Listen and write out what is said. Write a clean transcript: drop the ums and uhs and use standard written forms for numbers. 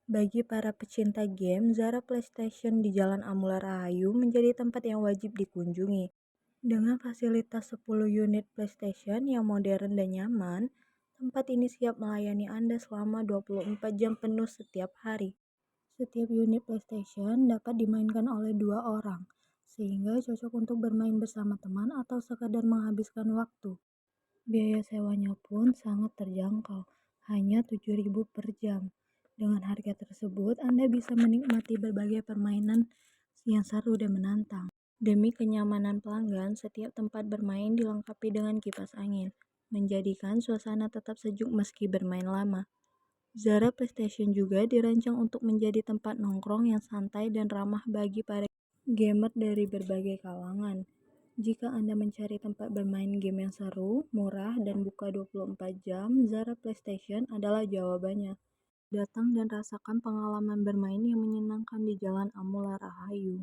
Bagi para pecinta game, Zara PlayStation di Jalan Amula Rahayu menjadi tempat yang wajib dikunjungi. Dengan fasilitas 10 unit PlayStation yang modern dan nyaman, tempat ini siap melayani Anda selama 24 jam penuh setiap hari. Setiap unit PlayStation dapat dimainkan oleh dua orang, sehingga cocok untuk bermain bersama teman atau sekadar menghabiskan waktu. Biaya sewanya pun sangat terjangkau, hanya 7.000 per jam. Dengan harga tersebut, Anda bisa menikmati berbagai permainan yang seru dan menantang. Demi kenyamanan pelanggan, setiap tempat bermain dilengkapi dengan kipas angin, menjadikan suasana tetap sejuk meski bermain lama. Zara PlayStation juga dirancang untuk menjadi tempat nongkrong yang santai dan ramah bagi para gamer dari berbagai kalangan. Jika Anda mencari tempat bermain game yang seru, murah, dan buka 24 jam, Zara PlayStation adalah jawabannya. Datang dan rasakan pengalaman bermain yang menyenangkan di Jalan Amula Rahayu.